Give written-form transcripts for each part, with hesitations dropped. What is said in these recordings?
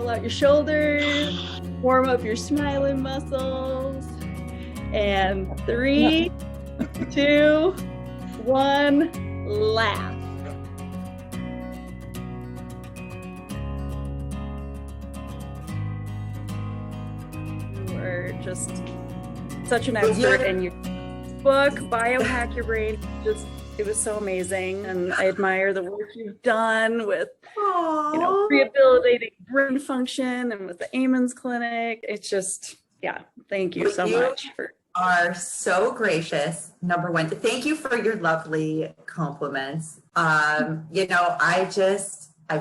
Roll out your shoulders, warm up your smiling muscles. And 3, 2, 1, laugh. You are just such an expert in your book, Biohack Your Brain. It was so amazing, and I admire the work you've done with rehabilitating brain function and with the Amon's Clinic. It's just, thank you so much. You are so gracious. Number one, thank you for your lovely compliments. I've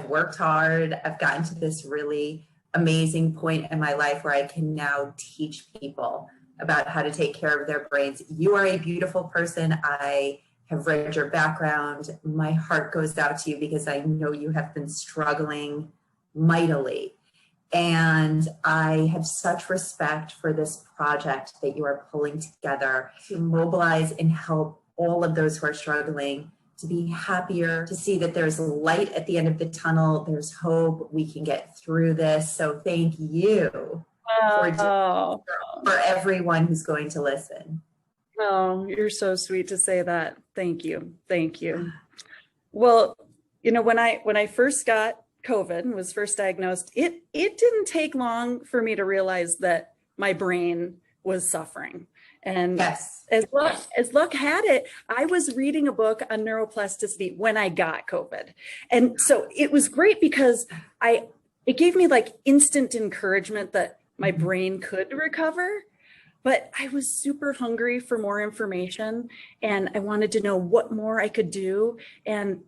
worked hard. I've gotten to this really amazing point in my life where I can now teach people about how to take care of their brains. You are a beautiful person. I have read your background. My heart goes out to you because I know you have been struggling mightily. And I have such respect for this project that you are pulling together to mobilize and help all of those who are struggling to be happier, to see that there's light at the end of the tunnel. There's hope. We can get through this. So thank you for everyone who's going to listen. Oh, you're so sweet to say that. Thank you. Thank you. Well, when I first got COVID and was first diagnosed, it didn't take long for me to realize that my brain was suffering. And yes, as luck had it, I was reading a book on neuroplasticity when I got COVID. And so it was great because it gave me like instant encouragement that my brain could recover. But I was super hungry for more information, and I wanted to know what more I could do. And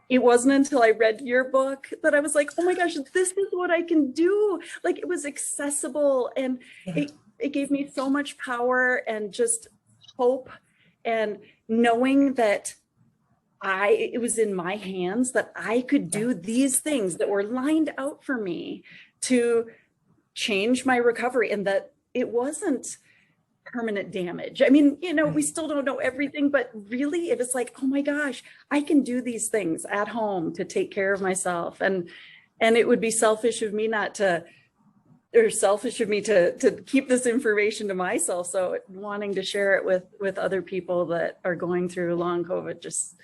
it wasn't until I read your book that I was like, oh my gosh, this is what I can do. Like, it was accessible, and it gave me so much power and just hope, and knowing that it was in my hands, that I could do these things that were lined out for me to change my recovery, and that it wasn't permanent damage. I mean, we still don't know everything, but really it was like, oh my gosh, I can do these things at home to take care of myself. And it would be selfish of me to keep this information to myself. So wanting to share it with other people that are going through long COVID just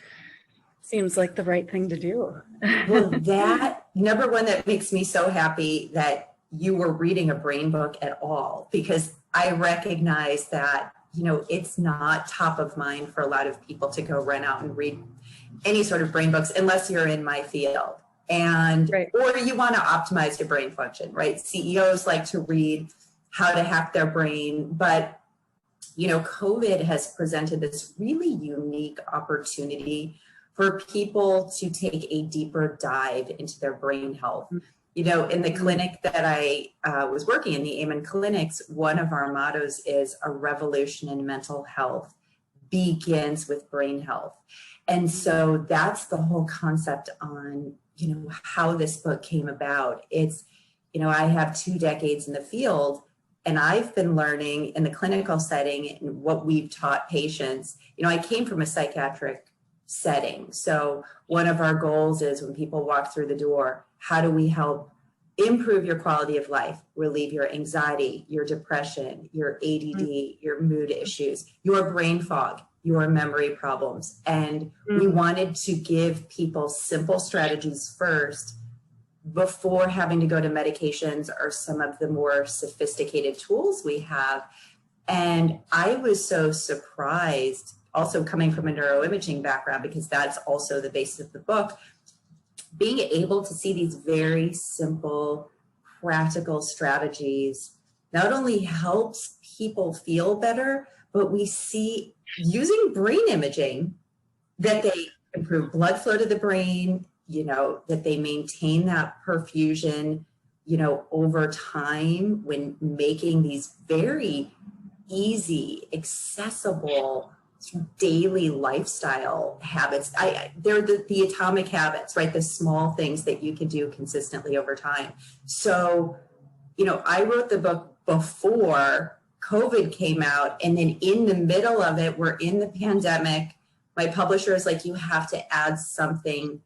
seems like the right thing to do. Well, that number one, that makes me so happy that you were reading a brain book at all, because I recognize that, it's not top of mind for a lot of people to go run out and read any sort of brain books unless you're in my field. And, right. Or you want to optimize your brain function, right? CEOs like to read how to hack their brain, but, COVID has presented this really unique opportunity for people to take a deeper dive into their brain health. In the clinic that I was working in, the Amen clinics, one of our mottos is a revolution in mental health begins with brain health. And so that's the whole concept on, how this book came about. It's, I have 2 decades in the field, and I've been learning in the clinical setting and what we've taught patients. I came from a psychiatric setting. So one of our goals is, when people walk through the door, how do we help improve your quality of life, relieve your anxiety, your depression, your ADD, your mood issues, your brain fog, your memory problems. And we wanted to give people simple strategies first before having to go to medications or some of the more sophisticated tools we have. And I was so surprised, also coming from a neuroimaging background, because that's also the basis of the book, being able to see these very simple, practical strategies not only helps people feel better, but we see using brain imaging that they improve blood flow to the brain, that they maintain that perfusion, over time, when making these very easy, accessible daily lifestyle habits. They're the atomic habits, right? The small things that you can do consistently over time. So, I wrote the book before COVID came out, and then in the middle of it, we're in the pandemic. My publisher is like, you have to add something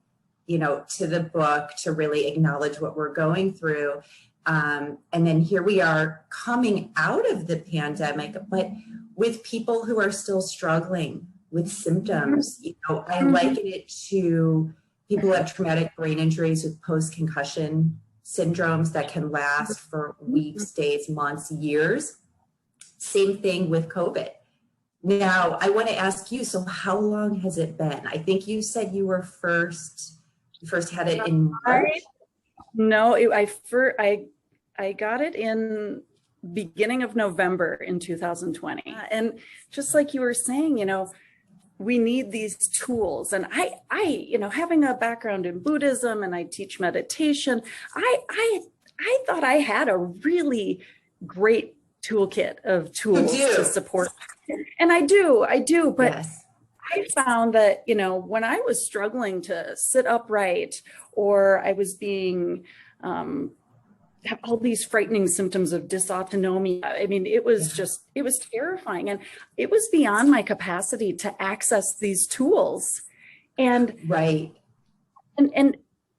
to the book to really acknowledge what we're going through. And then here we are coming out of the pandemic, but with people who are still struggling with symptoms. I liken it to people who have traumatic brain injuries with post-concussion syndromes that can last for weeks, days, months, years. Same thing with COVID. Now, I want to ask you, so how long has it been? I think you said you first had it in March? No, I got it in beginning of November in 2020. And just like you were saying, we need these tools. And I having a background in Buddhism and I teach meditation, I thought I had a really great toolkit of tools to support. And I do, but yes. I found that, when I was struggling to sit upright, or I was being, have all these frightening symptoms of dysautonomia. I mean, it was it was terrifying. And it was beyond my capacity to access these tools. And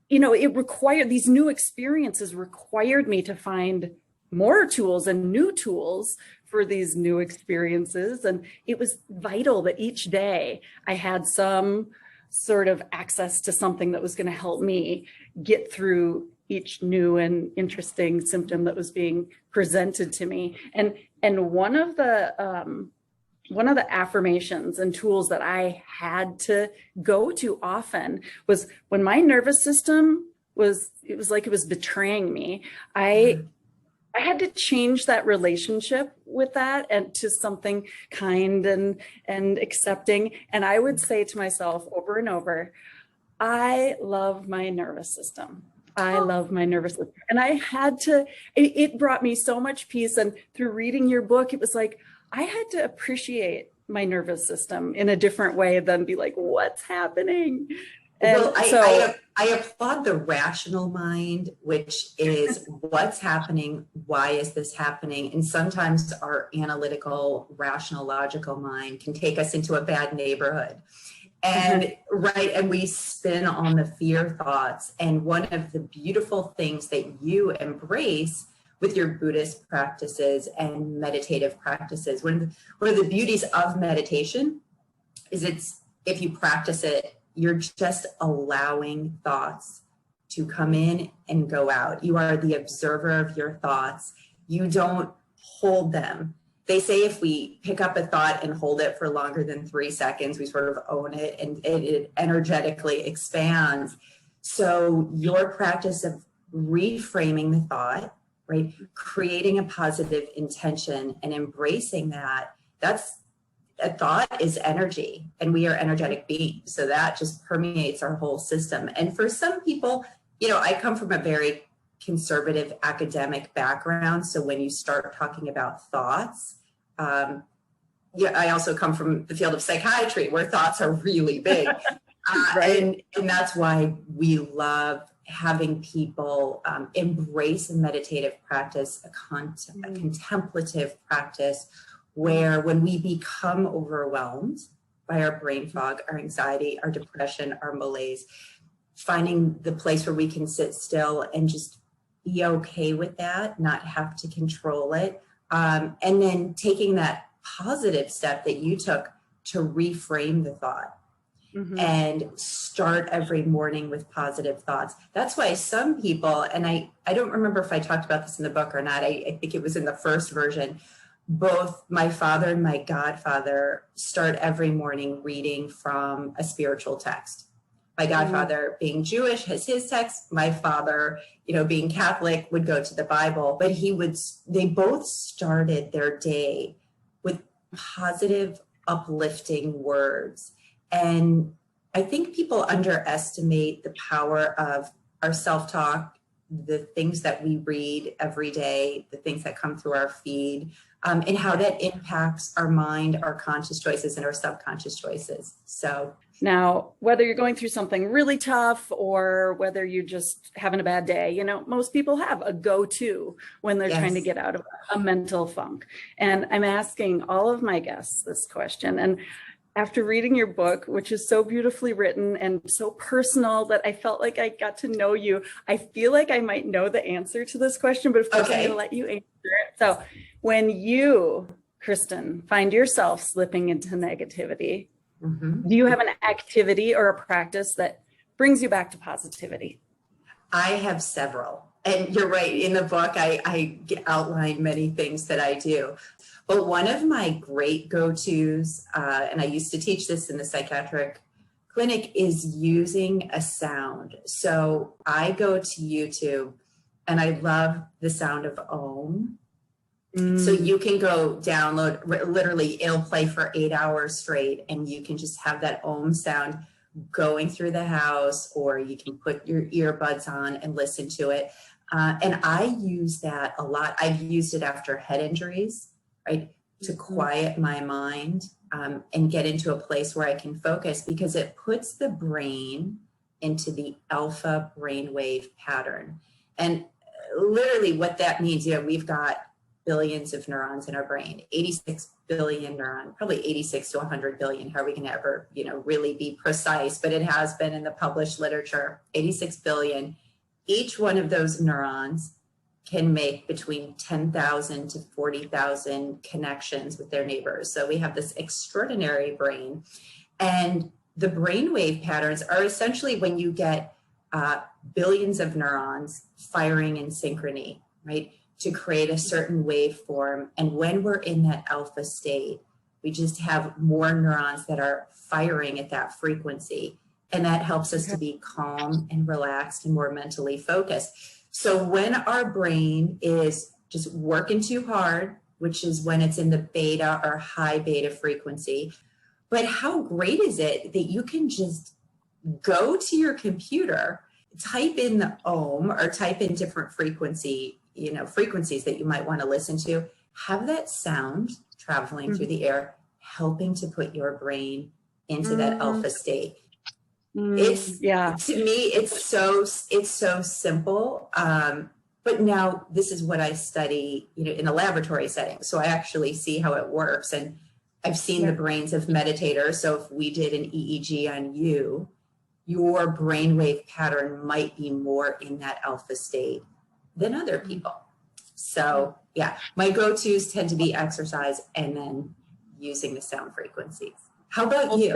it required, these new experiences required me to find more tools and new tools for these new experiences. And it was vital that each day I had some sort of access to something that was going to help me get through each new and interesting symptom that was being presented to me. And one of the affirmations and tools that I had to go to often was when my nervous system it was like it was betraying me. I had to change that relationship with that and to something kind and accepting. And I would say to myself over and over, I love my nervous system. I love my nervous system. And I had to, it brought me so much peace. And through reading your book, it was like, I had to appreciate my nervous system in a different way than be like, what's happening? And well, I applaud the rational mind, which is what's happening, why is this happening? And sometimes our analytical, rational, logical mind can take us into a bad neighborhood. And and we spin on the fear thoughts. And one of the beautiful things that you embrace with your Buddhist practices and meditative practices, one of the beauties of meditation is if you practice it, you're just allowing thoughts to come in and go out. You are the observer of your thoughts. You don't hold them. They say if we pick up a thought and hold it for longer than 3 seconds, we sort of own it and it energetically expands. So your practice of reframing the thought, right? Creating a positive intention and embracing that's a thought is energy, and we are energetic beings. So that just permeates our whole system. And for some people, I come from a very conservative academic background. So when you start talking about thoughts, I also come from the field of psychiatry where thoughts are really big. And that's why we love having people embrace a meditative practice, a contemplative practice, where when we become overwhelmed by our brain fog, our anxiety, our depression, our malaise, finding the place where we can sit still and just be okay with that, not have to control it. And then taking that positive step that you took to reframe the thought and start every morning with positive thoughts. That's why some people, and I don't remember if I talked about this in the book or not, I think it was in the first version, both my father and my godfather start every morning reading from a spiritual text. My godfather, being Jewish, has his text. My father, being Catholic, would go to the Bible. But they both started their day with positive, uplifting words. And I think people underestimate the power of our self-talk, the things that we read every day, the things that come through our feed, and how that impacts our mind, our conscious choices, and our subconscious choices. So now, whether you're going through something really tough or whether you're just having a bad day, most people have a go-to when they're trying to get out of a mental funk. And I'm asking all of my guests this question. And after reading your book, which is so beautifully written and so personal that I felt like I got to know you, I feel like I might know the answer to this question, but of course I'm going to let you answer it. So when you, Kristen, find yourself slipping into negativity, do you have an activity or a practice that brings you back to positivity? I have several. And you're right, in the book, I outline many things that I do. But one of my great go-tos, and I used to teach this in the psychiatric clinic, is using a sound. So I go to YouTube and I love the sound of Om. So you can go download, literally it'll play for 8 hours straight, and you can just have that Om sound going through the house, or you can put your earbuds on and listen to it. And I use that a lot. I've used it after head injuries, right? To quiet my mind and get into a place where I can focus, because it puts the brain into the alpha brainwave pattern. And literally what that means, we've got billions of neurons in our brain, 86 billion neurons, probably 86 to 100 billion. How are we going to ever, really be precise? But it has been in the published literature, 86 billion. Each one of those neurons can make between 10,000 to 40,000 connections with their neighbors. So we have this extraordinary brain. And the brainwave patterns are essentially when you get billions of neurons firing in synchrony, right, to create a certain waveform. And when we're in that alpha state, we just have more neurons that are firing at that frequency. And that helps us to be calm and relaxed and more mentally focused. So when our brain is just working too hard, which is when it's in the beta or high beta frequency, but how great is it that you can just go to your computer, type in the Om or type in different frequencies that you might want to listen to, have that sound traveling through the air, helping to put your brain into that alpha state. It's to me, it's so simple. But now this is what I study, in a laboratory setting. So I actually see how it works, and I've seen the brains of meditators. So if we did an EEG on you, your brainwave pattern might be more in that alpha state than other people. So my go-tos tend to be exercise and then using the sound frequencies. How about you?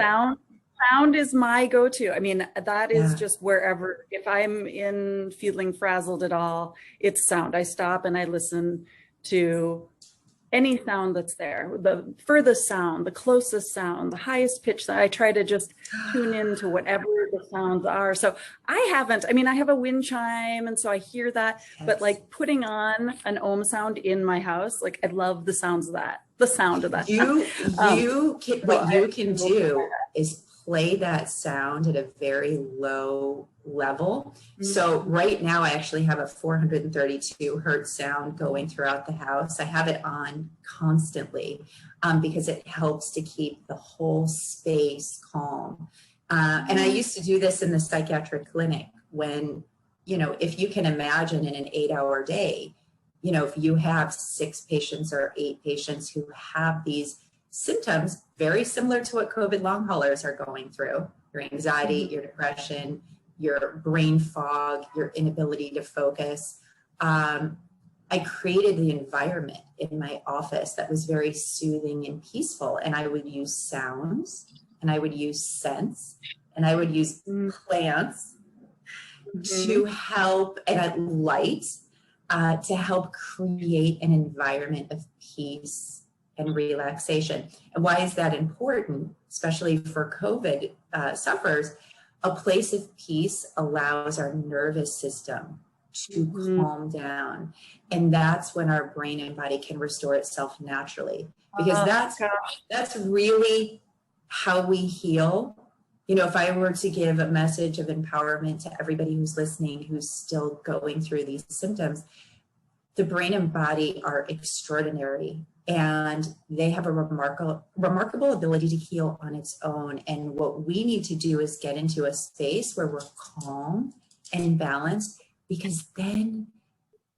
Sound is my go-to. I mean, that is just wherever, if I'm feeling frazzled at all, it's sound. I stop and I listen to any sound that's there, the furthest sound, the closest sound, the highest pitch. I try to just tune in to whatever the sounds are. So I have a wind chime, and so I hear that, but like putting on an Om sound in my house, like I love the sound of that. What you can do is play that sound at a very low level. So right now I actually have a 432 hertz sound going throughout the house. I have it on constantly because it helps to keep the whole space calm. And I used to do this in the psychiatric clinic when, if you can imagine in an 8-hour day, if you have 6 patients or 8 patients who have these symptoms very similar to what COVID long haulers are going through, your anxiety, your depression, your brain fog, your inability to focus. I created the environment in my office that was very soothing and peaceful. And I would use sounds, and I would use scents, and I would use plants to help, and light to help create an environment of peace and relaxation. And why is that important, especially for COVID sufferers? A place of peace allows our nervous system to calm down. And that's when our brain and body can restore itself naturally. Because that's really how we heal. If I were to give a message of empowerment to everybody who's listening, who's still going through these symptoms, the brain and body are extraordinary, and they have a remarkable ability to heal on its own. And what we need to do is get into a space where we're calm and balanced, because then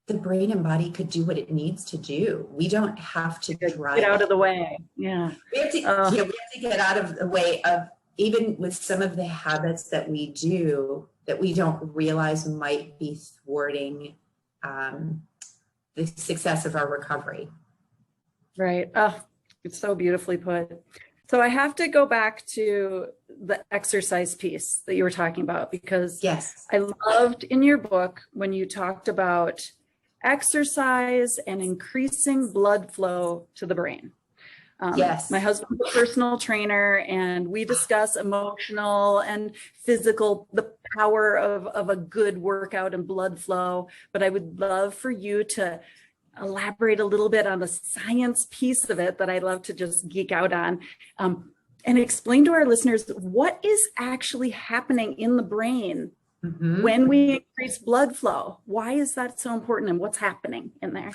the brain and body could do what it needs to do. We don't have to drive get out of the way. Yeah. We have to, we have to get out of the way of, even with some of the habits that we do that we don't realize might be thwarting the success of our recovery. Right. Oh, it's so beautifully put. So I have to go back to the exercise piece that you were talking about, because Yes, I loved in your book when you talked about exercise and increasing blood flow to the brain. yes, My husband's a personal trainer, and we discuss emotional and physical, the power of a good workout and blood flow. But I would love for you to elaborate a little bit on the science piece of it that I love to just geek out on, and explain to our listeners what is actually happening in the brain when we increase blood flow. Why is that so important, and what's happening in there?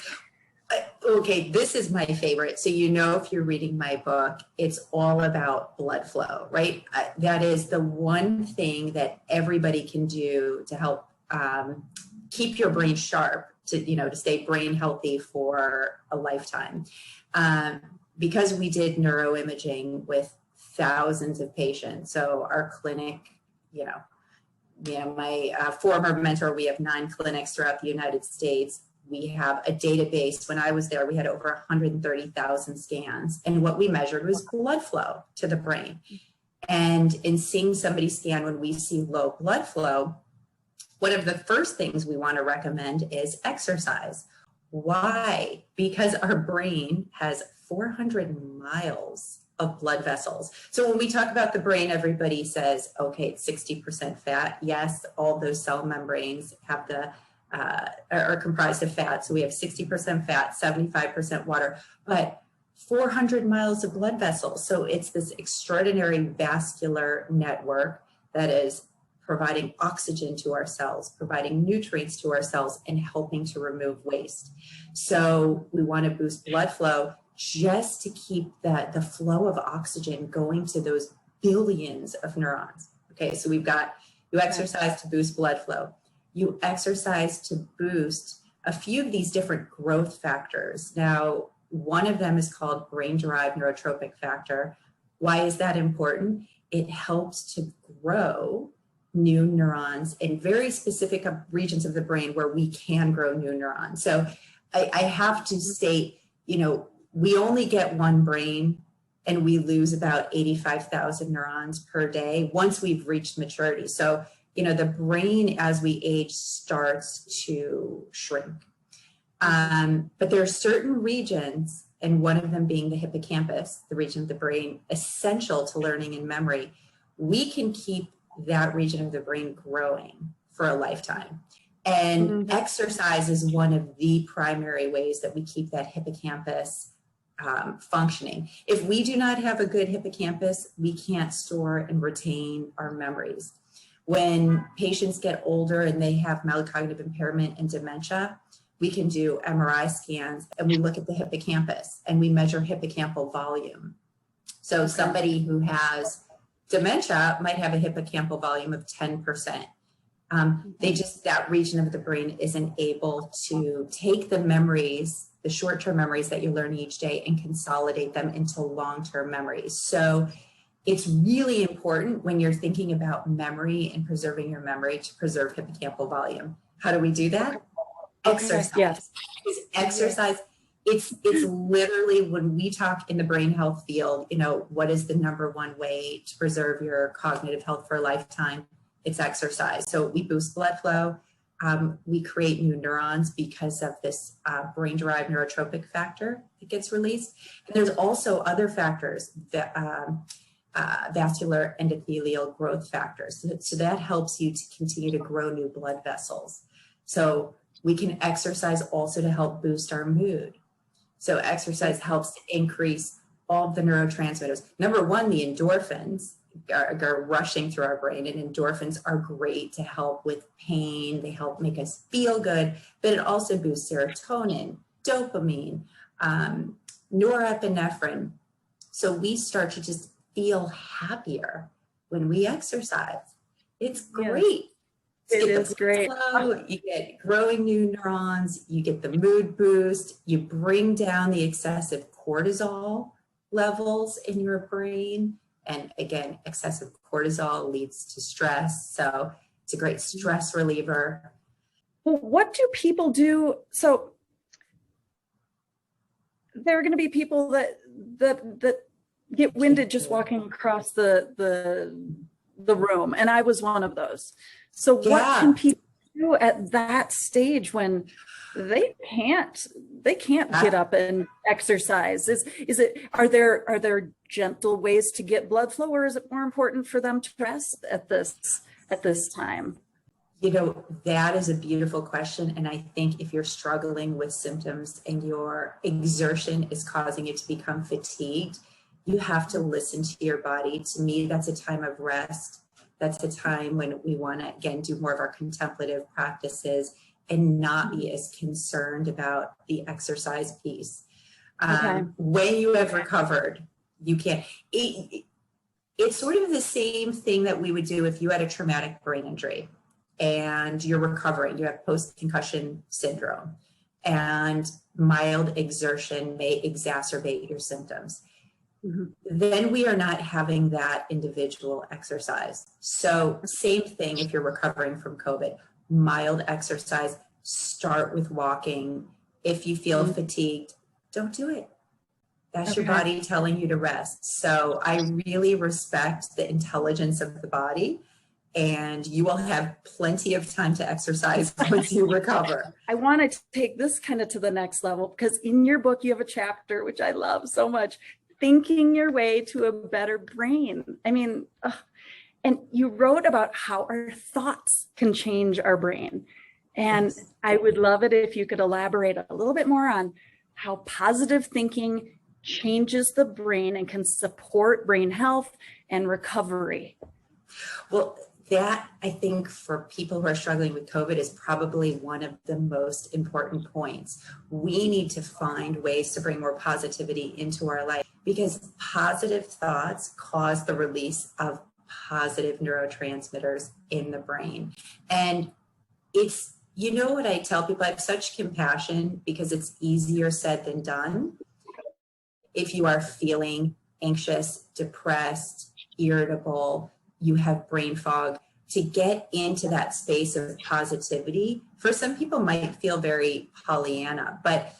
Okay, this is my favorite. So, if you're reading my book, it's all about blood flow, right? That is the one thing that everybody can do to help keep your brain sharp, to stay brain healthy for a lifetime. Because we did neuroimaging with thousands of patients. So our clinic, my former mentor, we have 9 clinics throughout the United States. We have a database. When I was there, we had over 130,000 scans. And what we measured was blood flow to the brain. And in seeing somebody scan when we see low blood flow, one of the first things we want to recommend is exercise. Why? Because our brain has 400 miles of blood vessels. So when we talk about the brain, everybody says, okay, it's 60% fat. Yes, all those cell membranes have are comprised of fat. So we have 60% fat, 75% water, but 400 miles of blood vessels. So it's this extraordinary vascular network that is providing oxygen to our cells, providing nutrients to our cells, and helping to remove waste. So we want to boost blood flow just to keep the flow of oxygen going to those billions of neurons. Okay, so we've got, you exercise to boost blood flow. You exercise to boost a few of these different growth factors. Now, one of them is called brain-derived neurotrophic factor. Why is that important? It helps to grow new neurons in very specific regions of the brain where we can grow new neurons. So I have to state, we only get one brain, and we lose about 85,000 neurons per day once we've reached maturity. So, the brain as we age starts to shrink. But there are certain regions, and one of them being the hippocampus, the region of the brain essential to learning and memory. We can keep that region of the brain growing for a lifetime. And exercise is one of the primary ways that we keep that hippocampus functioning. If we do not have a good hippocampus, we can't store and retain our memories. When patients get older and they have mild cognitive impairment and dementia, we can do MRI scans and we look at the hippocampus and we measure hippocampal volume. So somebody who has dementia might have a hippocampal volume of 10%. That region of the brain isn't able to take the memories, the short-term memories that you learn each day, and consolidate them into long-term memories. So it's really important when you're thinking about memory and preserving your memory to preserve hippocampal volume. How do we do that? Exercise. Yes. Because exercise, it's literally, when we talk in the brain health field, what is the number one way to preserve your cognitive health for a lifetime? It's exercise. So we boost blood flow. We create new neurons because of this brain-derived neurotrophic factor that gets released. And there's also other factors, that vascular endothelial growth factors. So that helps you to continue to grow new blood vessels. So we can exercise also to help boost our mood. So exercise helps to increase all of the neurotransmitters. Number one, the endorphins are rushing through our brain, and endorphins are great to help with pain. They help make us feel good, but it also boosts serotonin, dopamine, norepinephrine. So we start to just feel happier when we exercise. It's great. It is great. Flow, you get growing new neurons, you get the mood boost, you bring down the excessive cortisol levels in your brain. And again, excessive cortisol leads to stress. So it's a great stress reliever. Well, what do people do? So there are going to be people that get winded just walking across the room, and I was one of those. So what can people do at that stage when they can't get up and exercise? Are there gentle ways to get blood flow, or is it more important for them to rest at this time? You know, that is a beautiful question. And I think if you're struggling with symptoms and your exertion is causing it to become fatigued, you have to listen to your body. To me, that's a time of rest. That's a time when we want to, again, do more of our contemplative practices and not be as concerned about the exercise piece. When you have recovered, you can't. It's sort of the same thing that we would do if you had a traumatic brain injury and you're recovering, you have post-concussion syndrome, and mild exertion may exacerbate your symptoms. Mm-hmm. Then we are not having that individual exercise. So same thing if you're recovering from COVID, mild exercise, start with walking. If you feel fatigued, don't do it. That's your body telling you to rest. So I really respect the intelligence of the body, and you will have plenty of time to exercise once you recover. I want to take this kind of to the next level, because in your book, you have a chapter, which I love so much, thinking your way to a better brain. I mean, and you wrote about how our thoughts can change our brain. And yes. I would love it if you could elaborate a little bit more on how positive thinking changes the brain and can support brain health and recovery. Well, that, I think, for people who are struggling with COVID is probably one of the most important points. We need to find ways to bring more positivity into our life, because positive thoughts cause the release of positive neurotransmitters in the brain. And it's, you know what I tell people, I have such compassion because it's easier said than done. If you are feeling anxious, depressed, irritable, you have brain fog, to get into that space of positivity, for some people might feel very Pollyanna, but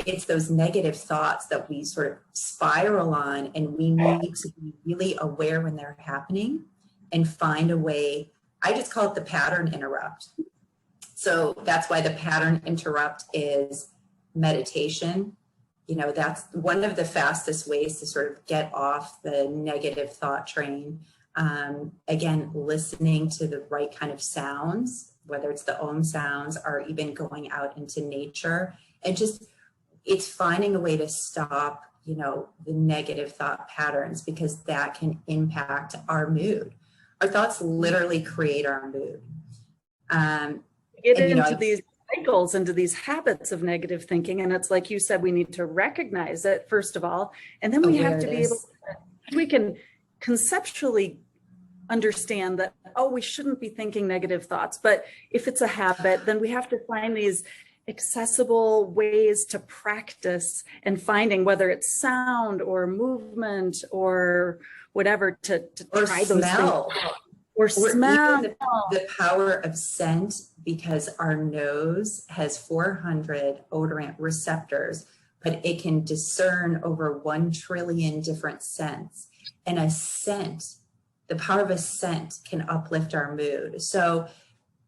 it's those negative thoughts that we sort of spiral on, and we need to be really aware when they're happening and find a way. I just call it the pattern interrupt. So that's why the pattern interrupt is meditation. You know, that's one of the fastest ways to sort of get off the negative thought train. Again, listening to the right kind of sounds, whether it's the Om sounds or even going out into nature, and just, it's finding a way to stop, you know, the negative thought patterns, because that can impact our mood. Our thoughts literally create our mood. Get into these cycles, into these habits of negative thinking. And it's like you said, we need to recognize it, first of all, and then we have to be able to, we can conceptually understand that, oh, we shouldn't be thinking negative thoughts. But if it's a habit, then we have to find these accessible ways to practice, and finding whether it's sound or movement or whatever to try those things. Or smell. Even the power of scent, because our nose has 400 odorant receptors, but it can discern over 1 trillion different scents. And a scent, the power of a scent can uplift our mood. So,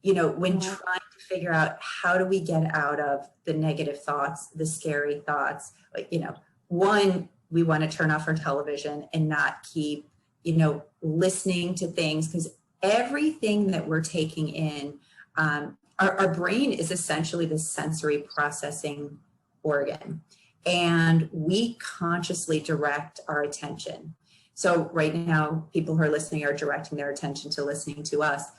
you know, when trying to figure out how do we get out of the negative thoughts, the scary thoughts, like, you know, one, we want to turn off our television and not keep, you know, listening to things, because everything that we're taking in, our brain is essentially the sensory processing organ, and we consciously direct our attention. So right now, people who are listening are directing their attention to listening to us.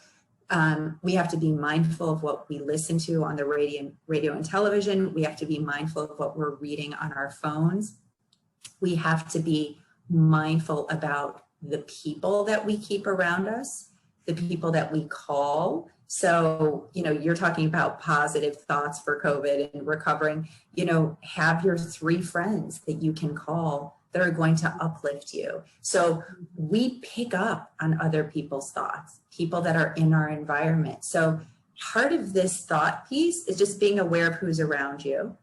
We have to be mindful of what we listen to on the radio and television. We have to be mindful of what we're reading on our phones. We have to be mindful about the people that we keep around us, the people that we call, So, you're talking about positive thoughts for COVID and recovering, have your 3 friends that you can call that are going to uplift you. So we pick up on other people's thoughts, people that are in our environment. So part of this thought piece is just being aware of who's around you.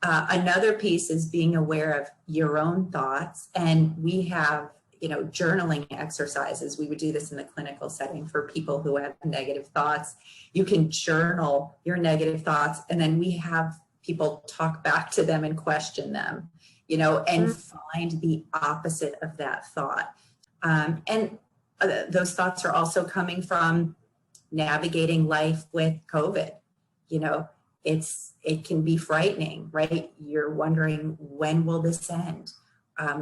Another piece is being aware of your own thoughts. And we have, journaling exercises. We would do this in the clinical setting for people who have negative thoughts. You can journal your negative thoughts, and then we have people talk back to them and question them, and find the opposite of that thought. Those thoughts are also coming from navigating life with COVID. It can be frightening, right? You're wondering, when will this end?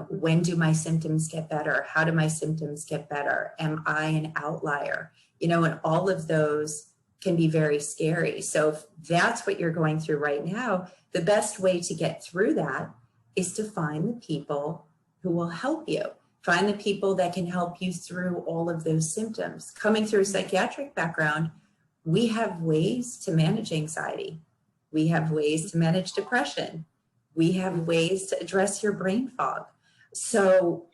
When do my symptoms get better? How do my symptoms get better? Am I an outlier? And all of those can be very scary. So if that's what you're going through right now, the best way to get through that is to find the people who will help you. Find the people that can help you through all of those symptoms. Coming through a psychiatric background, we have ways to manage anxiety. We have ways to manage depression. We have ways to address your brain fog. So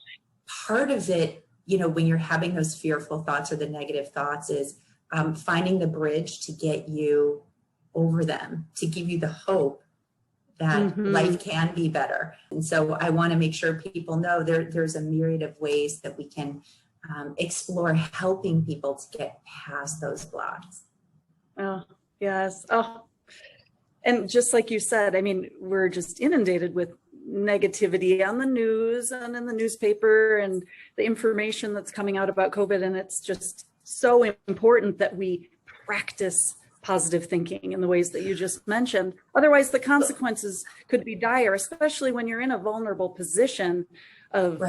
part of it, when you're having those fearful thoughts or the negative thoughts, is finding the bridge to get you over them, to give you the hope that life can be better. And so I want to make sure people know there's a myriad of ways that we can explore helping people to get past those blocks. Oh, yes. Oh, and just like you said, we're just inundated with negativity on the news and in the newspaper and the information that's coming out about COVID. And it's just so important that we practice positive thinking in the ways that you just mentioned. Otherwise, the consequences could be dire, especially when you're in a vulnerable position of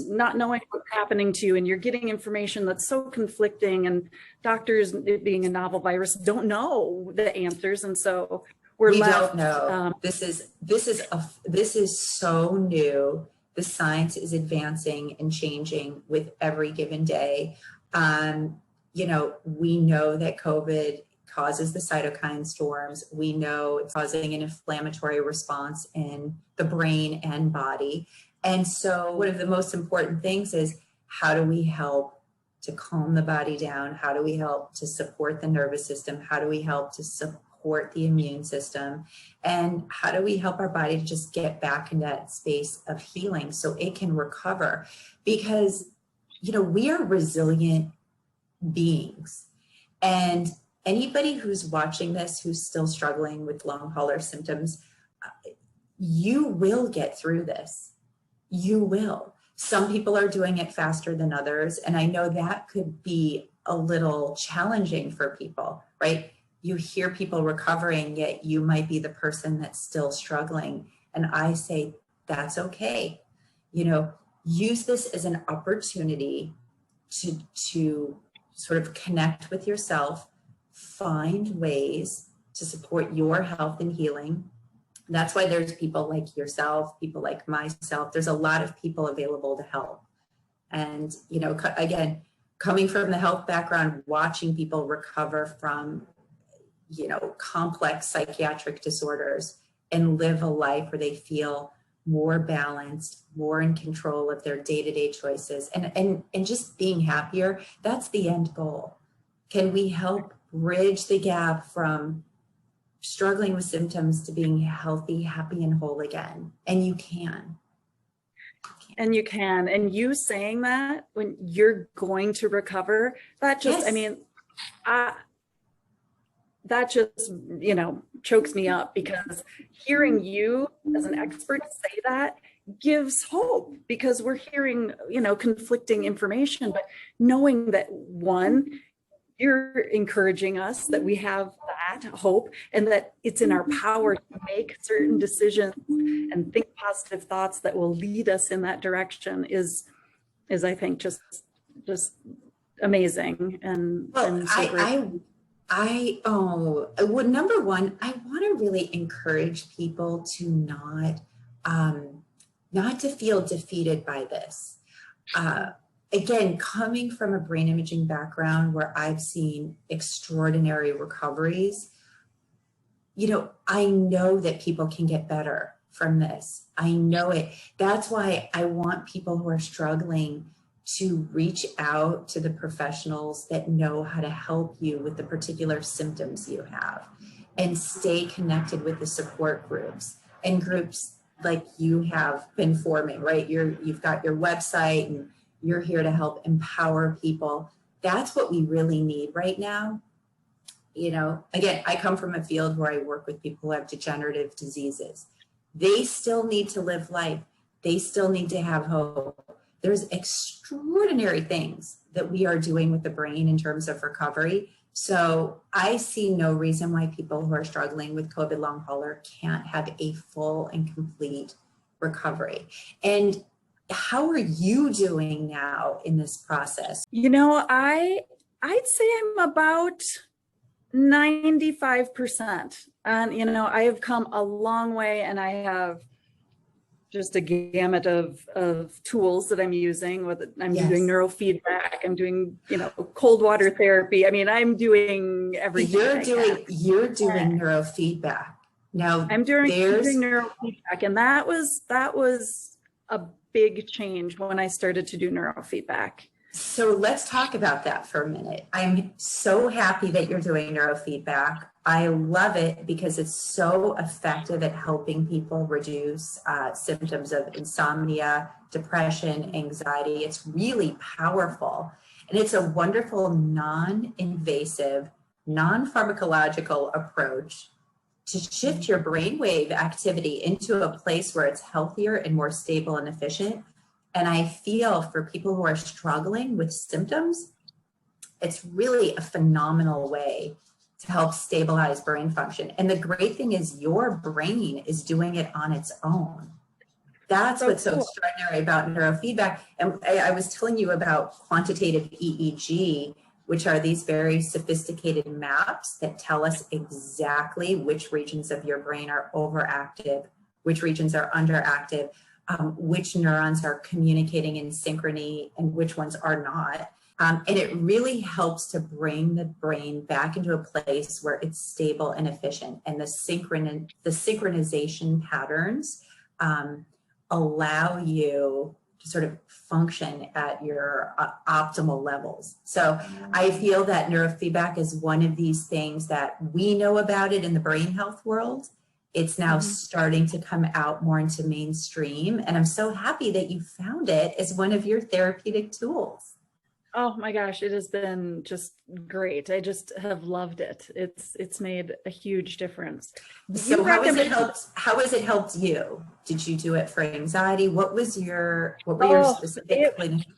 not knowing what's happening to you, and you're getting information that's so conflicting, and doctors, it being a novel virus, don't know the answers. And so we don't know. This is so new. The science is advancing and changing with every given day. We know that COVID causes the cytokine storms. We know it's causing an inflammatory response in the brain and body. And so one of the most important things is, how do we help to calm the body down? How do we help to support the nervous system? How do we help to support the immune system? And how do we help our body to just get back in that space of healing so it can recover? Because, we are resilient beings. And anybody who's watching this, who's still struggling with long hauler symptoms, you will get through this. You will. Some people are doing it faster than others. And I know that could be a little challenging for people, right? You hear people recovering, yet you might be the person that's still struggling. And I say, that's okay. Use this as an opportunity to sort of connect with yourself, find ways to support your health and healing. That's why there's people like yourself, people like myself. There's a lot of people available to help. And, again, coming from the health background, watching people recover from, complex psychiatric disorders and live a life where they feel more balanced, more in control of their day-to-day choices, and just being happier, that's the end goal. Can we help bridge the gap from struggling with symptoms to being healthy, happy, and whole again? And you can. And you can. And you saying that when you're going to recover, that just, that just, chokes me up, because hearing you as an expert say that gives hope, because we're hearing, conflicting information, but knowing that, one, you're encouraging us that we have that hope and that it's in our power to make certain decisions and think positive thoughts that will lead us in that direction is I think just amazing. And so great. Number one, I want to really encourage people to not to feel defeated by this. again, coming from a brain imaging background where I've seen extraordinary recoveries, I know that people can get better from this. I know it. That's why I want people who are struggling to reach out to the professionals that know how to help you with the particular symptoms you have, and stay connected with the support groups and groups like you have been forming, right? You've got your website and you're here to help empower people. That's what we really need right now. Again, I come from a field where I work with people who have degenerative diseases. They still need to live life. They still need to have hope. There's extraordinary things that we are doing with the brain in terms of recovery. So I see no reason why people who are struggling with COVID long hauler can't have a full and complete recovery. And how are you doing now in this process? I'd say I'm about 95%. And, I have come a long way, and I have just a gamut of tools that I'm using. I'm doing neurofeedback. I'm doing, cold water therapy. I mean, I'm doing everything. You're doing neurofeedback. Now I'm doing neurofeedback, and that was a big change when I started to do neurofeedback. So let's talk about that for a minute. I'm so happy that you're doing neurofeedback. I love it because it's so effective at helping people reduce symptoms of insomnia, depression, anxiety. It's really powerful. And it's a wonderful, non-invasive, non-pharmacological approach to shift your brainwave activity into a place where it's healthier and more stable and efficient. And I feel for people who are struggling with symptoms, it's really a phenomenal way to help stabilize brain function. And the great thing is your brain is doing it on its own. That's what's so extraordinary about neurofeedback. And I was telling you about quantitative EEG, which are these very sophisticated maps that tell us exactly which regions of your brain are overactive, which regions are underactive, which neurons are communicating in synchrony and which ones are not. And it really helps to bring the brain back into a place where it's stable and efficient. And the synchronization patterns allow you to sort of function at your optimal levels. So I feel that neurofeedback is one of these things that we know about it in the brain health world. It's now starting to come out more into mainstream. And I'm so happy that you found it as one of your therapeutic tools. Oh my gosh, it has been just great. I just have loved it. It's made a huge difference. So how has it helped you? Did you do it for anxiety? What were your specific clinical?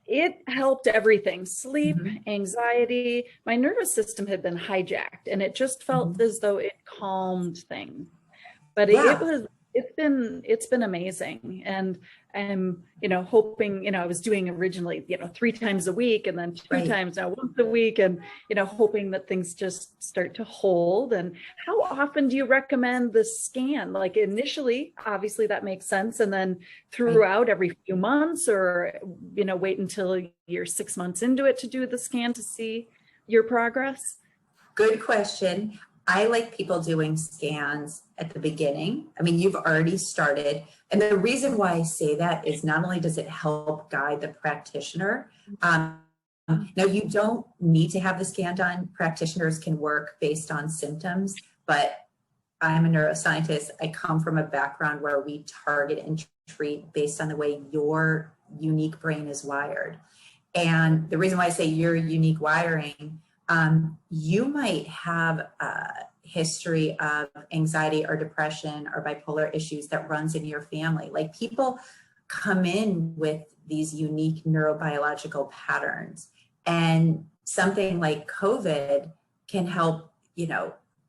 It helped everything: sleep, anxiety. My nervous system had been hijacked, and it just felt as though it calmed things. But it's been amazing. And I'm, hoping, I was doing originally, 3 times a week, and then 2 times now, once a week, and, hoping that things just start to hold. And how often do you recommend the scan? Like initially, obviously that makes sense. And then throughout every few months, or, wait until you're 6 months into it to do the scan to see your progress? Good question. I like people doing scans at the beginning. I mean, you've already started. And the reason why I say that is not only does it help guide the practitioner, now you don't need to have the scan done. Practitioners can work based on symptoms, but I'm a neuroscientist. I come from a background where we target and treat based on the way your unique brain is wired. And the reason why I say your unique wiring, you might have a history of anxiety or depression or bipolar issues that runs in your family. Like people come in with these unique neurobiological patterns, and something like COVID can help,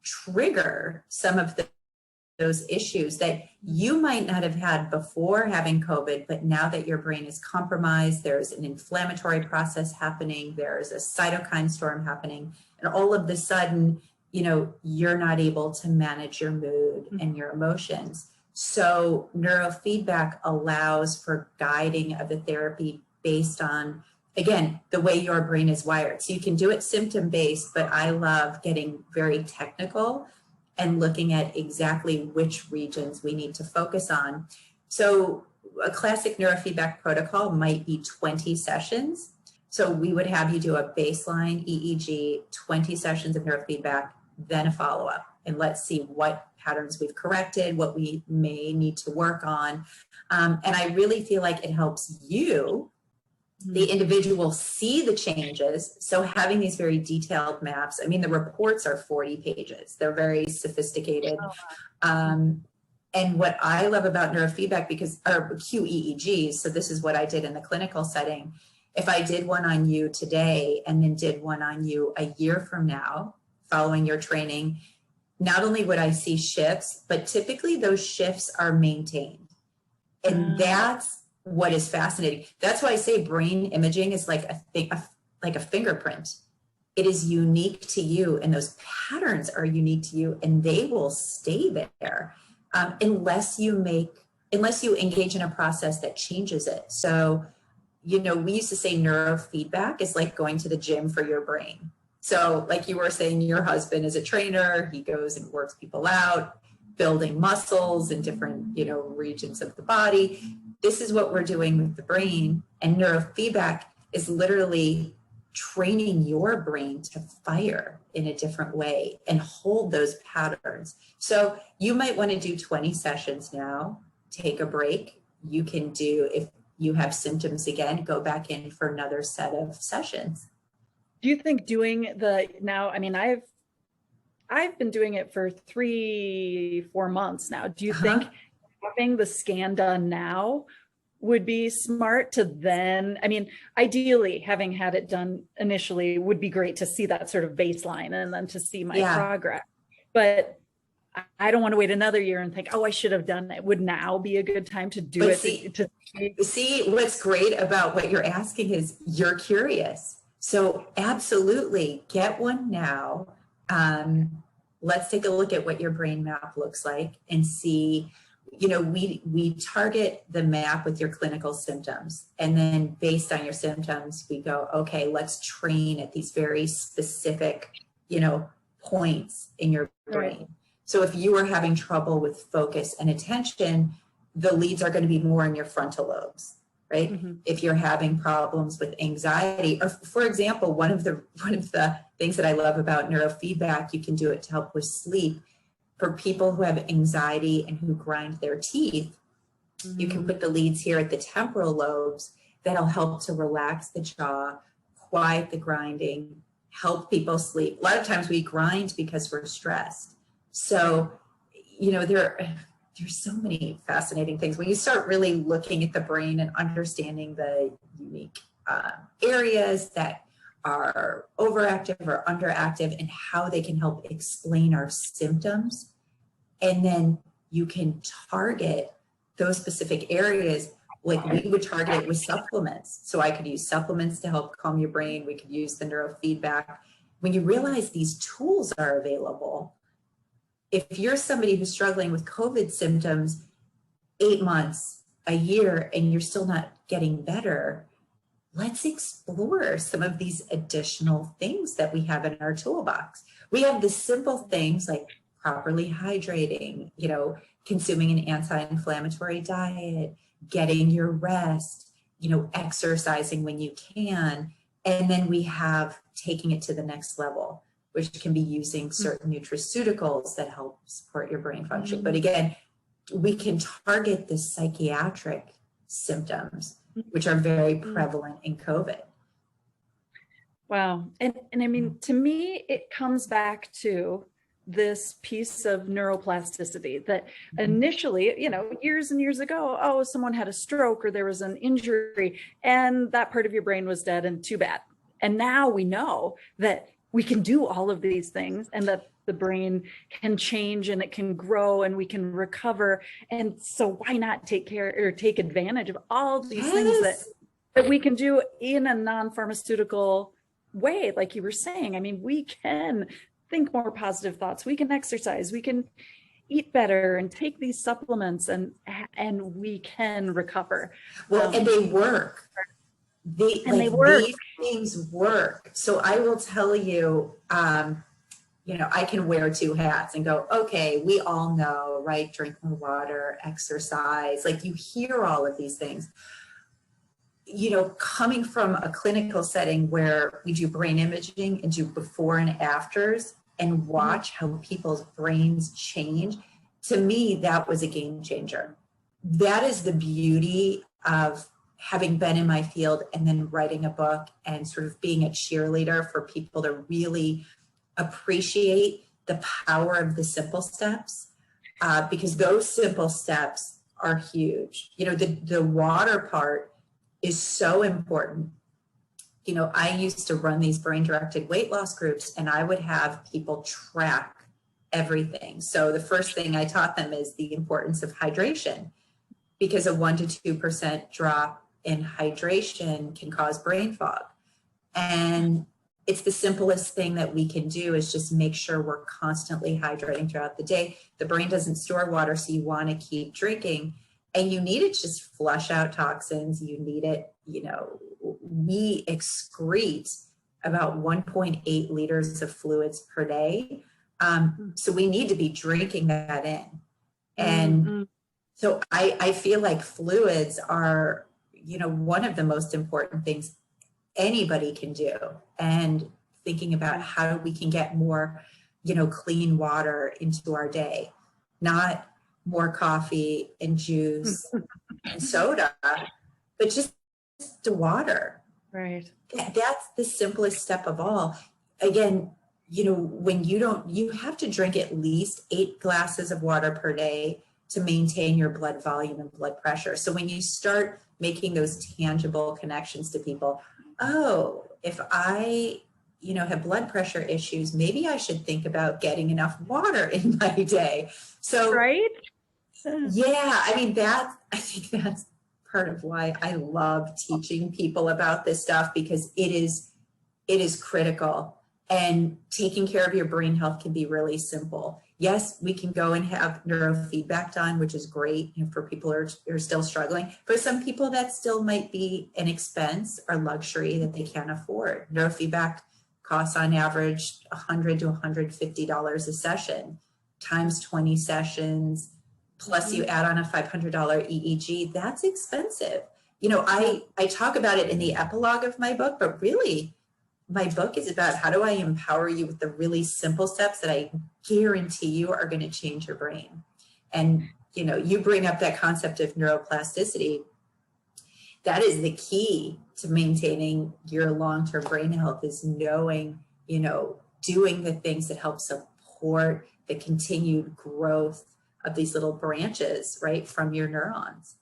trigger some of those issues that you might not have had before having COVID, but now that your brain is compromised, there's an inflammatory process happening, there's a cytokine storm happening, and all of a sudden, you're not able to manage your mood and your emotions. So neurofeedback allows for guiding of the therapy based on, again, the way your brain is wired. So you can do it symptom-based, but I love getting very technical and looking at exactly which regions we need to focus on. So a classic neurofeedback protocol might be 20 sessions. So we would have you do a baseline EEG, 20 sessions of neurofeedback, then a follow-up. And let's see what patterns we've corrected, what we may need to work on. And I really feel like it helps you, the individual, see the changes. So having these very detailed maps, I mean, the reports are 40 pages. They're very sophisticated. And what I love about neurofeedback, because, or QEEGs, so this is what I did in the clinical setting. If I did one on you today and then did one on you a year from now, following your training, not only would I see shifts, but typically those shifts are maintained. And that's what is fascinating. That's why I say brain imaging is like a fingerprint. It is unique to you, and those patterns are unique to you, and they will stay there unless you engage in a process that changes it. So, you know, we used to say neurofeedback is like going to the gym for your brain. So like you were saying, your husband is a trainer, he goes and works people out, building muscles in different, you know, regions of the body. This is what we're doing with the brain, and neurofeedback is literally training your brain to fire in a different way and hold those patterns. So you might want to do 20 sessions now, take a break. You can do, if you have symptoms again, go back in for another set of sessions. Do you think doing the now, I mean, I've been doing it for 3-4 months now. Do you think having the scan done now would be smart to then, I mean, ideally having had it done initially would be great to see that sort of baseline and then to see my progress. But I don't want to wait another year and think, oh, I should have done it. Would now be a good time to do it? See, what's great about what you're asking is you're curious. So absolutely get one now. Let's take a look at what your brain map looks like and see, you know, we target the map with your clinical symptoms. And then based on your symptoms, we go, okay, let's train at these very specific, you know, points in your brain. Right. So if you are having trouble with focus and attention, the leads are going to be more in your frontal lobes, right? Mm-hmm. If you're having problems with anxiety, or for example, one of the things that I love about neurofeedback, you can do it to help with sleep. For people who have anxiety and who grind their teeth, you can put the leads here at the temporal lobes that'll help to relax the jaw, quiet the grinding, help people sleep. A lot of times we grind because we're stressed. So, you know, there's so many fascinating things. When you start really looking at the brain and understanding the unique areas that are overactive or underactive and how they can help explain our symptoms. And then you can target those specific areas, like we would target it with supplements. So I could use supplements to help calm your brain. We could use the neurofeedback. When you realize these tools are available, if you're somebody who's struggling with COVID symptoms 8 months, a year, and you're still not getting better, let's explore some of these additional things that we have in our toolbox. We have the simple things like properly hydrating, you know, consuming an anti-inflammatory diet, getting your rest, you know, exercising when you can. And then we have taking it to the next level, which can be using certain nutraceuticals that help support your brain function. But again, we can target the psychiatric symptoms, which are very prevalent in COVID. Wow. And I mean, to me, it comes back to this piece of neuroplasticity that initially, you know, years and years ago, oh, someone had a stroke or there was an injury and that part of your brain was dead and too bad. And now we know that we can do all of these things and that the brain can change and it can grow and we can recover. And so why not take advantage of all these things that we can do in a non-pharmaceutical way, like you were saying. I mean, we can think more positive thoughts, we can exercise, we can eat better and take these supplements and we can recover. Well, and they work. they work. These things work. So I will tell you, I can wear two hats and go, okay, we all know, right? Drink more water, exercise, like you hear all of these things. Coming from a clinical setting where we do brain imaging and do before and afters and watch how people's brains change, to me, that was a game changer. That is the beauty of having been in my field and then writing a book and sort of being a cheerleader for people to really appreciate the power of the simple steps, because those simple steps are huge. The water part is so important. I used to run these brain-directed weight loss groups, and I would have people track everything. So the first thing I taught them is the importance of hydration, because a 1% to 2% drop in hydration can cause brain fog. And it's the simplest thing that we can do is just make sure we're constantly hydrating throughout the day. The brain doesn't store water, so you want to keep drinking. And you need it to just flush out toxins. You need it, we excrete about 1.8 liters of fluids per day. So we need to be drinking that in. And so I feel like fluids are, one of the most important things anybody can do. And thinking about how we can get more, clean water into our day, not more coffee and juice and soda, but just the water. Right. That's the simplest step of all. Again, when you have to drink at least 8 glasses of water per day to maintain your blood volume and blood pressure. So when you start making those tangible connections to people, oh, if I, have blood pressure issues, maybe I should think about getting enough water in my day. So, right. Yeah, I think that's part of why I love teaching people about this stuff, because it is critical. And taking care of your brain health can be really simple. Yes, we can go and have neurofeedback done, which is great for people who are still struggling. For some people, that still might be an expense or luxury that they can't afford. Neurofeedback costs on average $100 to $150 a session, times 20 sessions, plus you add on a $500 EEG. That's expensive. I talk about it in the epilogue of my book, but really, my book is about how do I empower you with the really simple steps that I guarantee you are going to change your brain. And, you bring up that concept of neuroplasticity. That is the key to maintaining your long-term brain health, is knowing, doing the things that help support the continued growth of these little branches, right, from your neurons.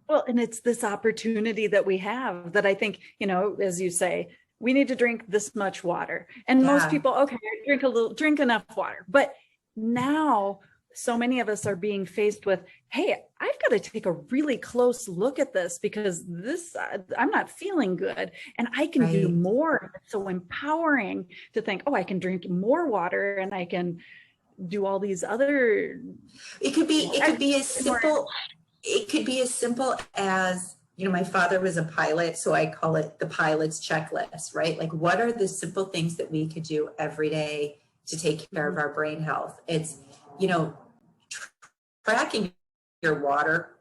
Well, and it's this opportunity that we have that I think, as you say, we need to drink this much water. And most people, okay, drink enough water. But now so many of us are being faced with, hey, I've got to take a really close look at this, because I'm not feeling good and I can do more. It's so empowering to think, oh, I can drink more water and I can do all these other. It could be as simple as, my father was a pilot, so I call it the pilot's checklist, right? Like, what are the simple things that we could do every day to take care of our brain health? It's, tracking your water,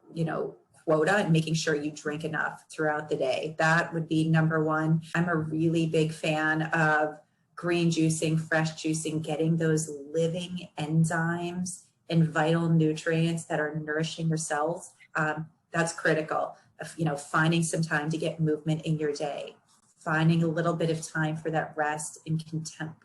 quota and making sure you drink enough throughout the day. That would be number one. I'm a really big fan of green juicing, fresh juicing, getting those living enzymes and vital nutrients that are nourishing your cells. That's critical. Finding some time to get movement in your day, finding a little bit of time for that rest and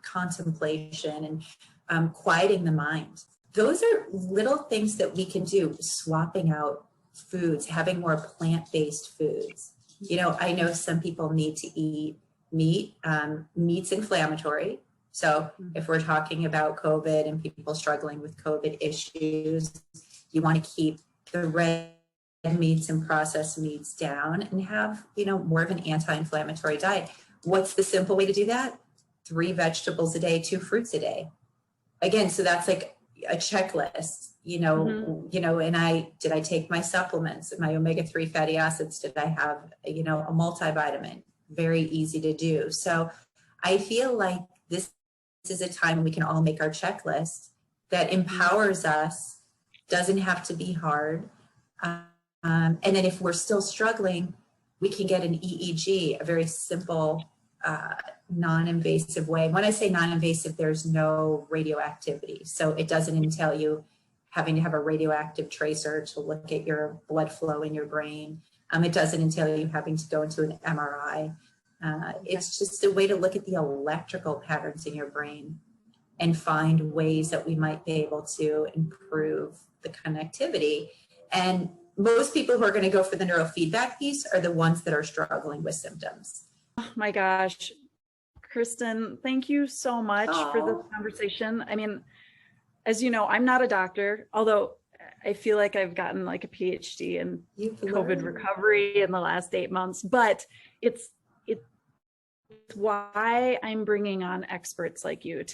contemplation and quieting the mind. Those are little things that we can do. Swapping out foods, having more plant-based foods. I know some people need to eat meat. Meat's inflammatory. So if we're talking about COVID and people struggling with COVID issues, you want to keep the red meats and processed meats down and have, more of an anti-inflammatory diet. What's the simple way to do that? 3 vegetables a day, 2 fruits a day. Again, so that's like a checklist. And did I take my supplements, my omega-3 fatty acids? Did I have, a multivitamin? Very easy to do. So I feel like this is a time when we can all make our checklist that empowers us, doesn't have to be hard. And then if we're still struggling, we can get an EEG, a very simple, non-invasive way. When I say non-invasive, there's no radioactivity. So it doesn't entail you having to have a radioactive tracer to look at your blood flow in your brain. It doesn't entail you having to go into an MRI. It's just a way to look at the electrical patterns in your brain and find ways that we might be able to improve the connectivity. And most people who are going to go for the neurofeedback piece are the ones that are struggling with symptoms. Oh my gosh, Kristen, thank you so much for this conversation. I mean, as you know, I'm not a doctor, although I feel like I've gotten like a PhD in COVID recovery in the last 8 months, but it's why I'm bringing on experts like you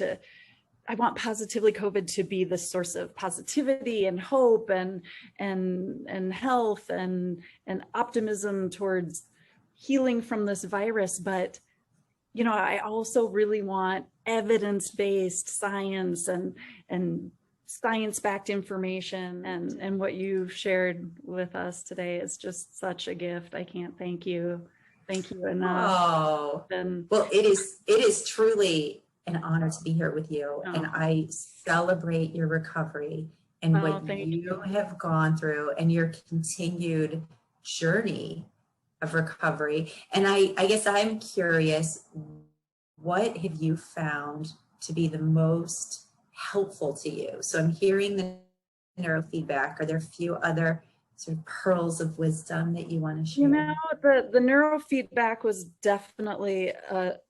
I want Positively COVID to be the source of positivity and hope and health and optimism towards healing from this virus. But, I also really want evidence-based science and science-backed information. And what you've shared with us today is just such a gift. I can't thank you enough. Oh, well, it is truly an honor to be here with you. And I celebrate your recovery and what you have gone through and your continued journey of recovery. And I guess I'm curious, what have you found to be the most helpful to you? So I'm hearing the neurofeedback. Are there a few other sort of pearls of wisdom that you want to share? The neurofeedback was definitely a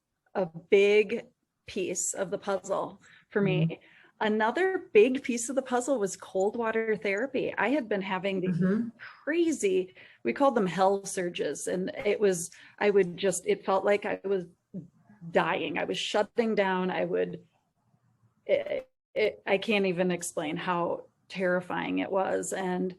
big piece of the puzzle for me. Another big piece of the puzzle was cold water therapy. I had been having these crazy, we called them hell surges. And it felt like I was dying. I was shutting down. I can't even explain how terrifying it was. And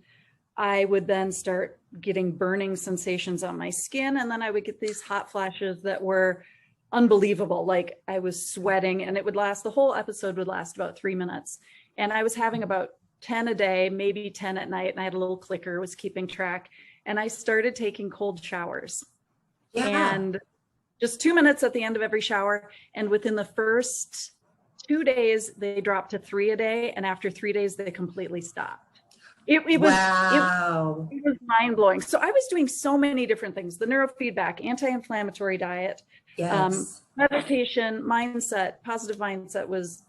I would then start getting burning sensations on my skin. And then I would get these hot flashes that were unbelievable. Like I was sweating, and the whole episode would last about 3 minutes. And I was having about 10 a day, maybe 10 at night. And I had a little clicker, was keeping track. And I started taking cold showers. And just 2 minutes at the end of every shower. And within the first 2 days, they dropped to 3 a day. And after 3 days, they completely stopped. It was mind blowing. So I was doing so many different things: the neurofeedback, anti-inflammatory diet, meditation, mindset, positive mindset was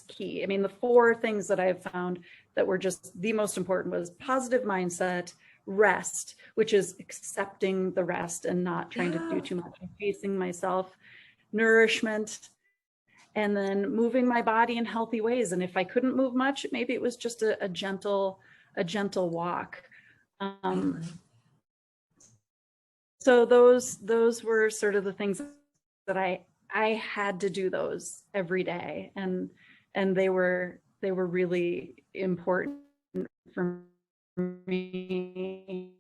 key. I mean, the 4 things that I've found that were just the most important was positive mindset, rest, which is accepting the rest and not trying to do too much, and pacing myself, nourishment, and then moving my body in healthy ways. And if I couldn't move much, maybe it was just a gentle walk. So those were sort of the things that I had to do those every day, and they were really important for me.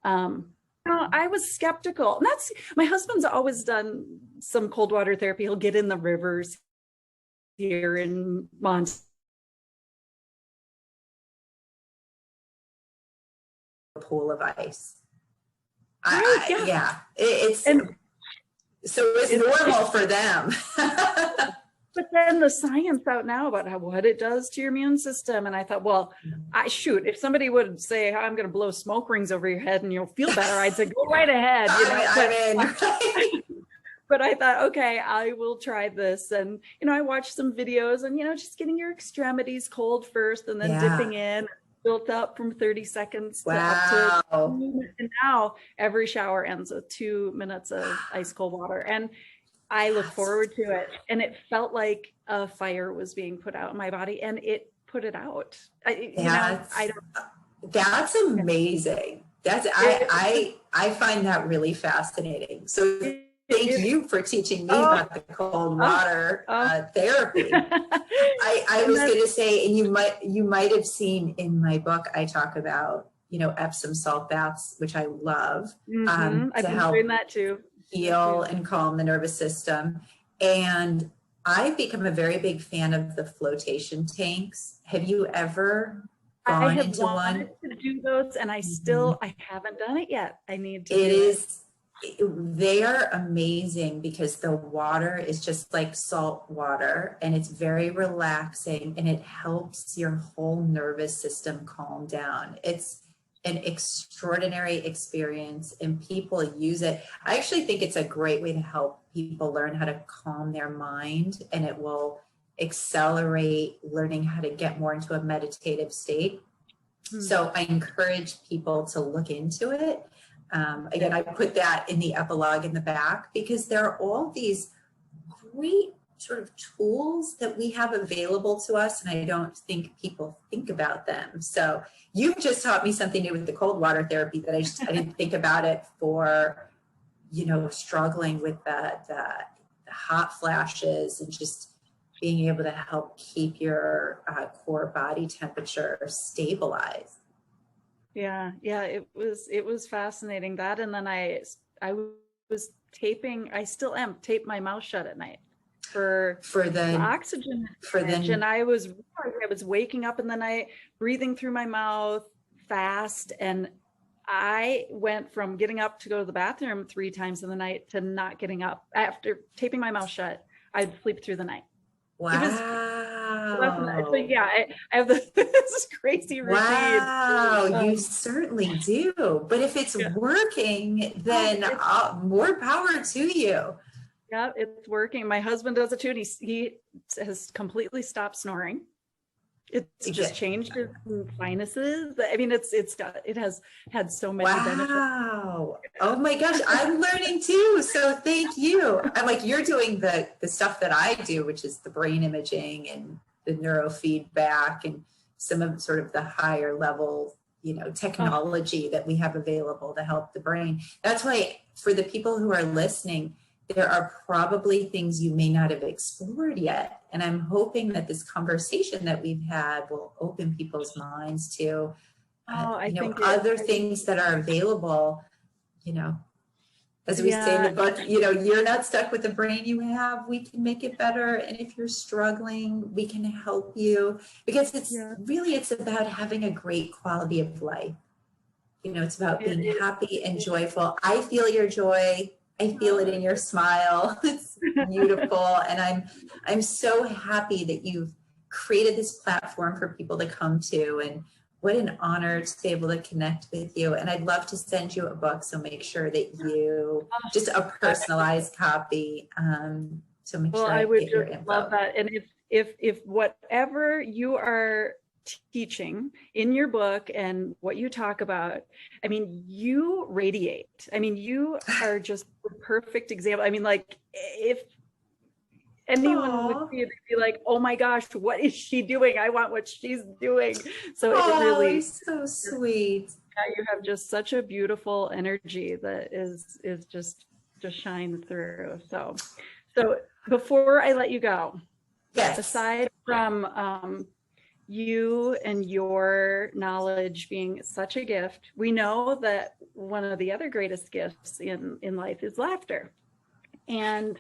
I was skeptical. And my husband's always done some cold water therapy. He'll get in the rivers here in Montana. Pool of ice. It's normal for them. But then the science out now about what it does to your immune system. And I thought, well, if somebody would say, I'm going to blow smoke rings over your head and you'll feel better, I'd say, go right ahead. But I thought, okay, I will try this. And, I watched some videos and, just getting your extremities cold first and then dipping in, built up from 30 seconds to up to 2 minutes. And now every shower ends with 2 minutes of ice cold water. And I look forward to it. And it felt like a fire was being put out in my body, and it put it out. That's amazing. I find that really fascinating. So Thank you for teaching me about the cold water therapy. I was going to say, and you might have seen in my book, I talk about, Epsom salt baths, which I love, I've been help doing that too. Heal and calm the nervous system. And I've become a very big fan of the flotation tanks. Have you ever gone into one? I have wanted to do those, and I haven't done it yet. I need to. They are amazing because the water is just like salt water, and it's very relaxing, and it helps your whole nervous system calm down. It's an extraordinary experience, and people use it. I actually think it's a great way to help people learn how to calm their mind, and it will accelerate learning how to get more into a meditative state. So I encourage people to look into it. Again, I put that in the epilogue in the back because there are all these great sort of tools that we have available to us, and I don't think people think about them. So you've just taught me something new with the cold water therapy that I didn't think about it for, struggling with the hot flashes and just being able to help keep your core body temperature stabilized. Yeah, it was fascinating, that. And then I was taping, I still am, tape my mouth shut at night for the oxygen. And I was waking up in the night, breathing through my mouth fast. And I went from getting up to go to the bathroom 3 times in the night to not getting up. After taping my mouth shut, I'd sleep through the night. Wow. So yeah, I have this crazy routine. Wow, you certainly do. But if it's working, then more power to you. Yeah, it's working. My husband does it too, and he has completely stopped snoring. It's just changed his sinuses. I mean, it has had so many benefits. Wow. Oh my gosh, I'm learning too. So thank you. I'm like, you're doing the stuff that I do, which is the brain imaging and the neurofeedback and some of sort of the higher level, technology that we have available to help the brain. That's why for the people who are listening, there are probably things you may not have explored yet. And I'm hoping that this conversation that we've had will open people's minds to, other things that are available, as we say in the book, you're not stuck with the brain you have. We can make it better. And if you're struggling, we can help you, because it's about having a great quality of life. It's about being happy and joyful. I feel your joy. I feel it in your smile. It's beautiful. And I'm so happy that you've created this platform for people to come to, and what an honor to be able to connect with you. And I'd love to send you a book. So make sure that you, just a personalized copy, to make sure I get your info. Love that. And if whatever you are teaching in your book and what you talk about, I mean, you radiate. I mean, you are just the perfect example. I mean, like, if anyone would see it, they'd be like, oh my gosh, what is she doing? I want what she's doing. So it really is so sweet. Yeah, you have just such a beautiful energy that is just shine through. So before I let you go, aside from you and your knowledge being such a gift, we know that one of the other greatest gifts in life is laughter. And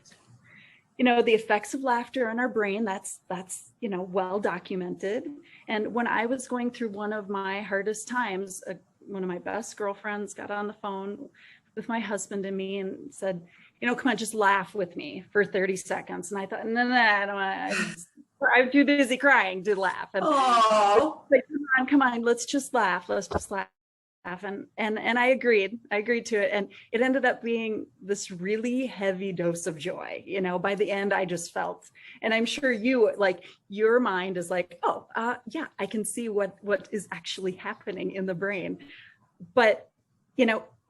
the effects of laughter on our brain, that's well documented. And when I was going through one of my hardest times, one of my best girlfriends got on the phone with my husband and me and said, come on, just laugh with me for 30 seconds. And I thought, no, I don't want to. I'm too busy crying to laugh. And like, come on, let's just laugh. And I agreed to it. And it ended up being this really heavy dose of joy. By the end, I just felt, and I'm sure your mind is like, yeah, I can see what is actually happening in the brain. But,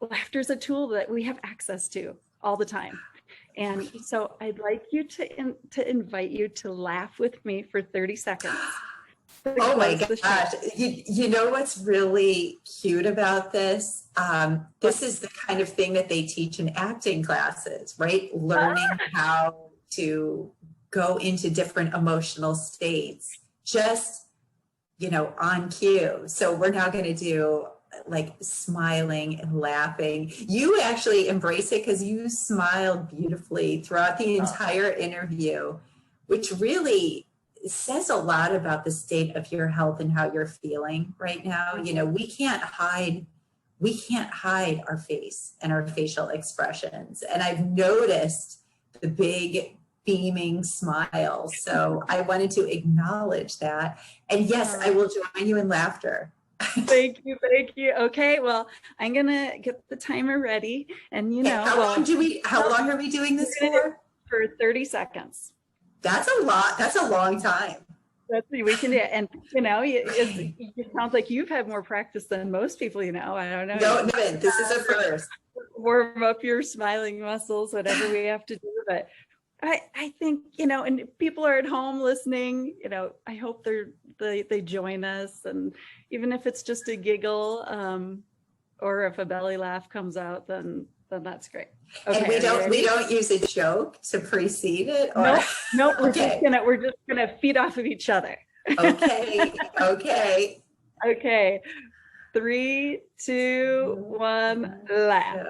laughter is a tool that we have access to all the time. And so I'd like you to invite you to laugh with me for 30 seconds. Oh my gosh. You know what's really cute about this? This is the kind of thing that they teach in acting classes, right? Learning how to go into different emotional states, just, on cue. So we're now going to do like smiling and laughing. You actually embrace it because you smiled beautifully throughout the entire interview, which really says a lot about the state of your health and how you're feeling right now. We can't hide our face and our facial expressions. And I've noticed the big beaming smile. So I wanted to acknowledge that. And yes, I will join you in laughter. Thank you. Okay, well, I'm gonna get the timer ready, and how long are we doing this for? For 30 seconds. That's a lot. That's a long time. We can do it. And it sounds like you've had more practice than most people. I don't know. No, this is a first. Warm up your smiling muscles, whatever we have to do. But I think, and people are at home listening, I hope they join us. And even if it's just a giggle, or if a belly laugh comes out, then that's great. Okay, and we don't use a joke to precede it? Or? Nope. We're just gonna feed off of each other. Okay. Okay. 3, 2, 1, laugh.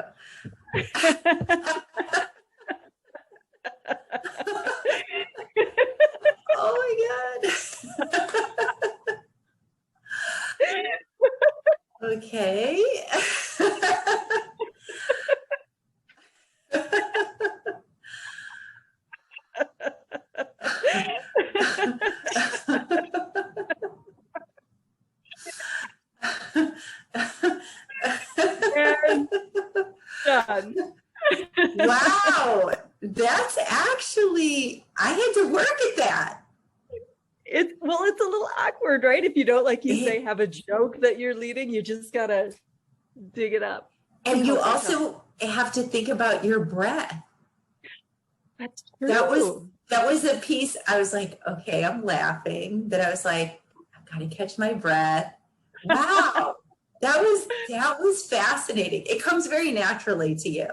Oh my God. Okay. And done. Wow, that's actually, I had to work at that. It's a little awkward, right? If you don't, like you say, have a joke that you're leading, you just gotta dig it up. And you also have to think about your breath. That's true. That was a piece. I was like, okay, I'm laughing. But I was like, I've got to catch my breath. Wow. That was fascinating. It comes very naturally to you.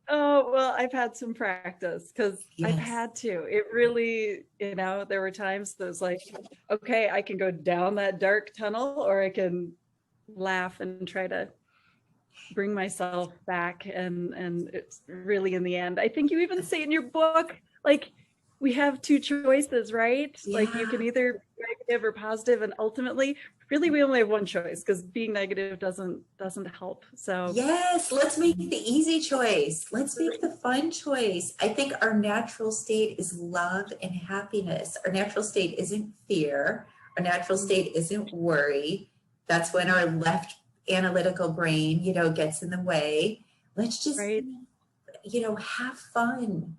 Oh, well, I've had some practice because I've had to. It really, there were times that was like, okay, I can go down that dark tunnel, or I can laugh and try to bring myself back. And it's really, in the end, I think you even say in your book, like, we have two choices, right? Yeah. Like, you can either be negative or positive, and ultimately, really, we only have one choice, because being negative doesn't help. So yes, let's make the easy choice. Let's make the fun choice. I think our natural state is love and happiness. Our natural state isn't fear. Our natural state isn't worry. That's when our left analytical brain, gets in the way. Let's just, have fun.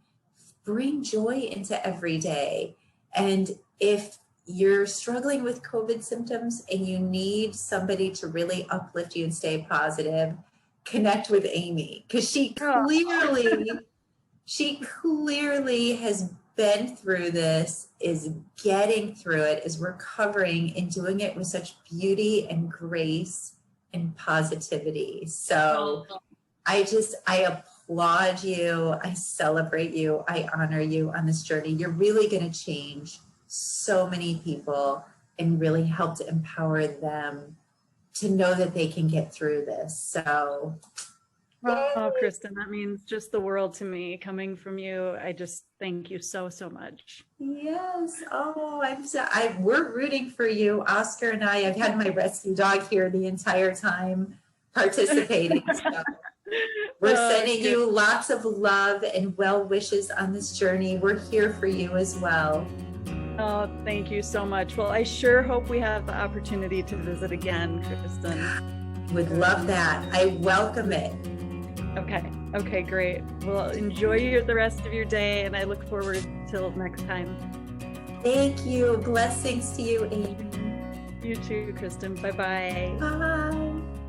Bring joy into every day. And if you're struggling with COVID symptoms and you need somebody to really uplift you and stay positive, connect with Amy, because she clearly has been through this, is getting through it, is recovering, and doing it with such beauty and grace and positivity. So I applaud you. I celebrate you. I honor you on this journey. You're really going to change so many people and really help to empower them to know that they can get through this. So, Kristen, that means just the world to me, coming from you. I just thank you so much. Yes. Oh, we're rooting for you, Oscar and I. I've had my rescue dog here the entire time participating. So we're sending you lots of love and well wishes on this journey. We're here for you as well. Oh, thank you so much. Well, I sure hope we have the opportunity to visit again, Kristen. Would love that. I welcome it. Okay, great. Well, enjoy the rest of your day, and I look forward till next time. Thank you. Blessings to you, Amy. You too, Kristen. Bye-bye. Bye.